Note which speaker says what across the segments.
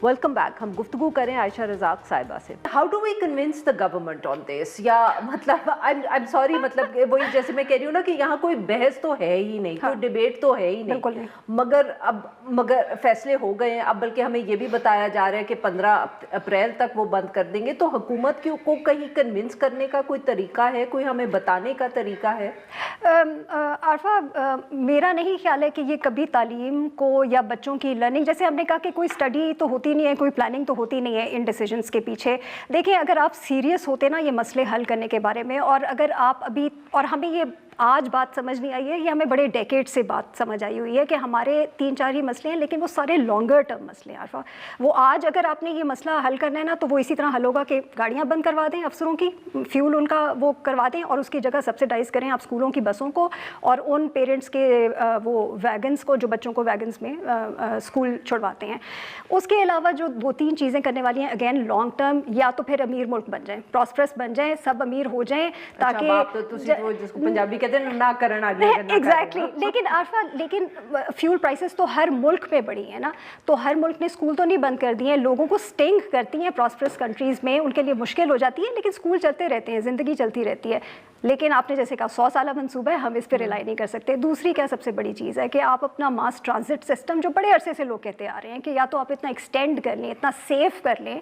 Speaker 1: Welcome back. हम गुफ्तगू करें आयशा रज़ाक साहिबा से. How do we convince the government on this? या मतलब आई एम सॉरी, मतलब वही जैसे मैं कह रही हूँ ना कि यहाँ कोई बहस तो है ही नहीं, कोई डिबेट तो है ही नहीं, मगर फैसले हो गए हैं. अब बल्कि हमें ये भी बताया जा रहा है कि 15 अप्रैल तक वो बंद कर देंगे. तो हुकूमत को कहीं कन्विंस करने का कोई तरीका है, कोई हमें बताने का तरीका है?
Speaker 2: आरफा, मेरा नहीं ख्याल है कि ये कभी तालीम को या बच्चों की लर्निंग, जैसे हमने कहा कि कोई स्टडी तो होती नहीं है, कोई प्लानिंग तो होती नहीं है इन डिसीजंस के पीछे. देखिए, अगर आप सीरियस होते ना ये मसले हल करने के बारे में, और अगर आप अभी, और हमें ये आज बात समझ नहीं आई है, ये हमें बड़े डेकेड से बात समझ आई हुई है कि हमारे 3-4 ही मसले हैं, लेकिन वो सारे लॉन्गर टर्म मसले हैं. आरफा, वो आज अगर आपने ये मसला हल करना है ना, तो वो इसी तरह हल होगा कि गाड़ियाँ बंद करवा दें अफसरों की, फ्यूल उनका वो करवा दें, और उसकी जगह सब्सिडाइज़ करें आप स्कूलों की बसों को, और उन पेरेंट्स के वो वैगन्स को जो बच्चों को वैगन्स में स्कूल छुड़वाते हैं. उसके अलावा जो 2-3 चीज़ें करने वाली हैं, अगेन लॉन्ग टर्म, या तो फिर अमीर मुल्क बन जाएँ, प्रॉस्परस बन जाएँ, सब अमीर हो जाएँ, ताकि
Speaker 1: पंजाबी कहते हैं ना करना
Speaker 2: एग्जैक्टली. लेकिन आरफा, लेकिन फ्यूल प्राइसेस तो हर मुल्क में बढ़ी है ना, तो हर मुल्क ने स्कूल तो नहीं बंद कर दिए हैं, लोगों को स्टिंग करती हैं प्रॉस्परस कंट्रीज़ में, उनके लिए मुश्किल हो जाती है, लेकिन स्कूल चलते रहते हैं, ज़िंदगी चलती रहती है. लेकिन आपने जैसे कहा 100 साल मंसूबा है, हम इस पर रिलाई नहीं कर सकते. दूसरी क्या सबसे बड़ी चीज़ है कि आप अपना मास ट्रांजिट सिस्टम, जो बड़े अरसे से लोग कहते आ रहे हैं कि या तो आप इतना एक्सटेंड कर लें, इतना सेफ कर लें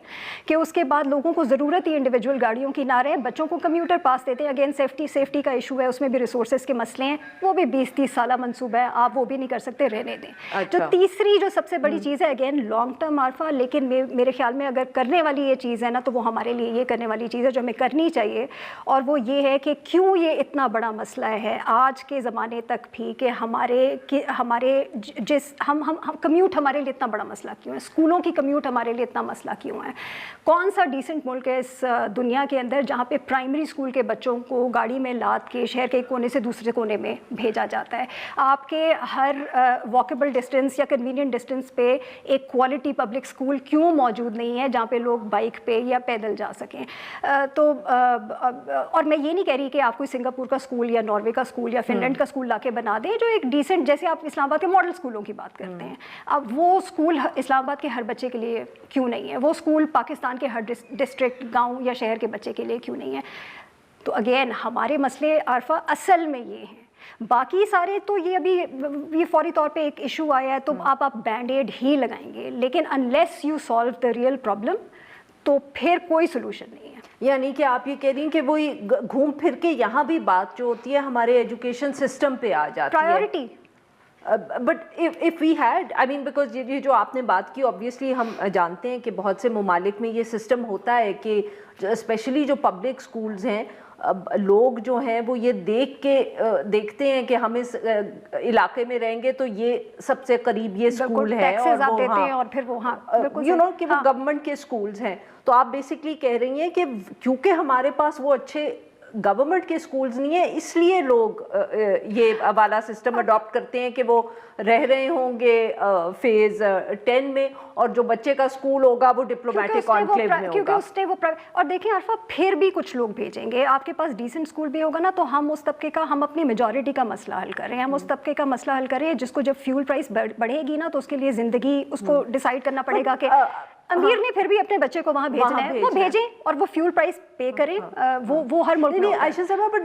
Speaker 2: कि उसके बाद लोगों को ज़रूरत ही इंडिविजुअल गाड़ियों की ना रहे, बच्चों को कम्यूटर पास देते हैं. अगेन सेफ्टी का इशू है, उसमें भी रिसोर्सेज के मसले हैं, वो भी 20-30 साल मंसूबा है, आप वो भी नहीं कर सकते, रहने दें. जो तीसरी जो सबसे बड़ी चीज़ है, अगेन लॉन्ग टर्म आरफा, लेकिन मेरे ख्याल में अगर करने वाली ये चीज़ है ना, तो वो हमारे लिए ये करने वाली चीज़ है जो हमें करनी चाहिए, और वो ये है कि क्यों ये इतना बड़ा मसला है आज के ज़माने तक भी कि हमारे हम कम्यूट हमारे लिए इतना बड़ा मसला क्यों है, स्कूलों की कम्यूट हमारे लिए इतना मसला क्यों है. कौन सा डिसेंट मुल्क है इस दुनिया के अंदर जहाँ पे प्राइमरी स्कूल के बच्चों को गाड़ी में लाद के शहर के एक कोने से दूसरे कोने में भेजा जाता है. आपके हर वॉकेबल डिस्टेंस या कन्वीनियंट डिस्टेंस पे एक क्वालिटी पब्लिक स्कूल क्यों मौजूद नहीं है जहाँ पे लोग बाइक पे या पैदल जा सकें. और मैं ये नहीं कह रही कि आप कोई सिंगापुर का स्कूल या नॉर्वे का स्कूल या फिनलैंड का स्कूल लाके बना दें जो एक डिसेंट, जैसे आप इस्लामाबाद के मॉडल स्कूलों की बात करते हैं, अब वो स्कूल इस्लामाबाद के हर बच्चे के लिए क्यों नहीं है, वो स्कूल पाकिस्तान के हर डिस्ट्रिक्ट, गांव या शहर के बच्चे के लिए क्यों नहीं है. तो अगेन हमारे मसले आरफा असल में ये हैं. बाकी सारे तो ये फौरी तौर पे एक इशू आया है तो आप बैंड एड ही लगाएंगे, लेकिन unless you solve the real problem तो फिर कोई सोल्यूशन नहीं है.
Speaker 1: यानी कि आप ये कह रही हैं कि वही घूम फिर के यहाँ भी बात जो होती है हमारे एजुकेशन सिस्टम पे आ जाती है,
Speaker 2: priority.
Speaker 1: But if we had, I mean, because ये जो आपने बात की, ऑब्वियसली हम जानते हैं कि बहुत से ममालिक में ये सिस्टम होता है कि स्पेशली जो पब्लिक स्कूल्स हैं, लोग जो हैं वो ये देखते हैं कि हम इस इलाके में रहेंगे तो ये सबसे करीब ये स्कूल है,
Speaker 2: और वो देते हैं, और फिर वो
Speaker 1: यू नो कि वो गवर्नमेंट के स्कूल्स हैं. तो आप बेसिकली कह रही हैं कि क्योंकि हमारे पास वो अच्छे गवर्नमेंट के स्कूल्स नहीं है, इसलिए लोग ये वाला सिस्टम अडॉप्ट करते हैं कि वो रह रहे होंगे फेज़ 10 में, और जो बच्चे का स्कूल होगा वो डिप्लोमेटिक कॉन्क्लेव में होगा,
Speaker 2: क्योंकि उसने वो. और देखिए आरफा, फिर भी कुछ लोग भेजेंगे, आपके पास डिसेंट स्कूल भी होगा ना, तो हम उस तबके का, हम अपनी मेजॉरिटी का मसला हल कर रहे हैं, हम उस तबके का मसला हल कर रहे हैं जिसको जब फ्यूल प्राइस बढ़ेगी ना, तो उसके लिए ज़िंदगी, उसको डिसाइड करना पड़ेगा कि अमीर ने फिर भी अपने बच्चे को वहाँ भेजना है, वो भेजें और वो फ्यूल प्राइस पे करें. वो हर मुल्क में.
Speaker 1: आयशा साहब, बट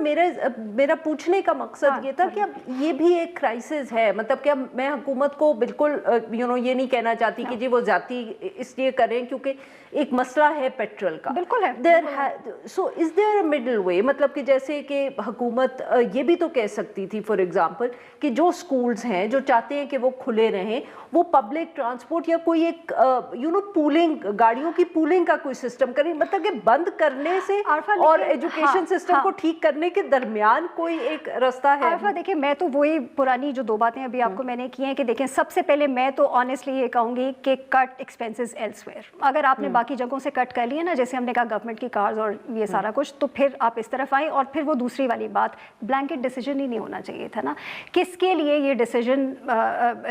Speaker 1: मेरा पूछने का मकसद ये था कि अब ये भी एक क्राइसिस है, मतलब कि अब मैं हुकूमत को बिल्कुल ये नहीं कहना चाहती कि जी वो जाती इसलिए करें क्योंकि एक मसला है पेट्रोल का,
Speaker 2: बिल्कुल है.
Speaker 1: So is there a middle way, मतलब कि जैसे कि हुकूमत ये भी तो कह सकती थी फॉर एग्जांपल कि जो स्कूल्स हैं जो चाहते हैं कि वो खुले रहें, वो पब्लिक ट्रांसपोर्ट या कोई एक पूलिंग, गाड़ियों की पूलिंग का कोई सिस्टम करें, मतलब कि बंद करने से और एजुकेशन सिस्टम को ठीक करने के दरमियान कोई एक रास्ता है.
Speaker 2: आरफा, देखिए, मैं तो वही पुरानी जो 2 बातें अभी आपको मैंने की हैं कि देखें, सबसे पहले मैं तो ऑनेस्टली ये कहूँगी कि कट एक्सपेंसेस एल्सवेयर. अगर आपने बाकी जगहों से कट कर लिया ना, जैसे हमने कहा गवर्नमेंट की कार्स और ये सारा कुछ, तो फिर आप इस तरफ आए. और फिर वो दूसरी वाली बात, ब्लैंकेट डिसीजन ही नहीं होना चाहिए था ना, किसके लिए ये डिसीजन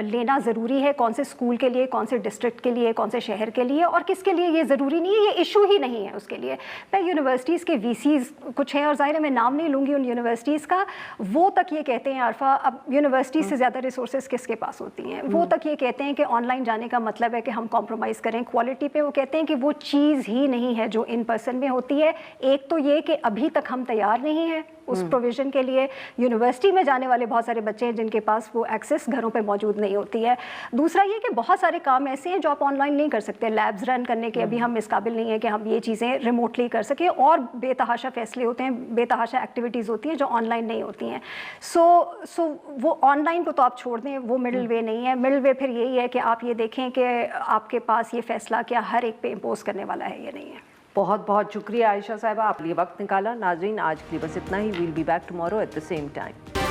Speaker 2: लेना ज़रूरी है, कौन से स्कूल के लिए, कौन से डिस्ट्रिक्ट के लिए, कौन से शहर के लिए. लिए, और किसके लिए ये ज़रूरी नहीं है, ये इशू ही नहीं है उसके लिए. मैं यूनिवर्सिटीज़ के वीसीज़ कुछ हैं, और ज़ाहिर है मैं नाम नहीं लूँगी उन यूनिवर्सिटीज़ का, वो तक ये कहते हैं आरफा, अब यूनिवर्सिटी से ज़्यादा रिसोर्सेज किसके पास होती हैं, वो तक ये कहते हैं कि ऑनलाइन जाने का मतलब है कि हम कॉम्प्रोमाइज़ करें क्वालिटी पे. वो कहते हैं कि वो चीज़ ही नहीं है जो इन पर्सन में होती है. एक तो ये कि अभी तक हम तैयार नहीं हैं उस प्रोविज़न के लिए. यूनिवर्सिटी में जाने वाले बहुत सारे बच्चे हैं जिनके पास वो एक्सेस घरों पे मौजूद नहीं होती है. दूसरा ये कि बहुत सारे काम ऐसे हैं जो आप ऑनलाइन नहीं कर सकते. लैब्स रन करने के अभी हम इस काबिल नहीं है कि हम ये चीज़ें रिमोटली कर सकें, और बेतहाशा फैसले होते हैं, बेतहाशा एक्टिविटीज़ होती हैं जो ऑनलाइन नहीं होती हैं. सो वो ऑनलाइन को तो आप छोड़ दें, वो मिडिल वे नहीं है. मिडिल वे फिर यही है कि आप ये देखें कि आपके पास ये फ़ैसला क्या हर एक पे इम्पोज करने वाला है या नहीं है.
Speaker 1: बहुत बहुत शुक्रिया आयशा साहिबा, आपने वक्त निकाला. नाज़रीन, आज के लिए बस इतना ही. We'll be back tomorrow at the same time.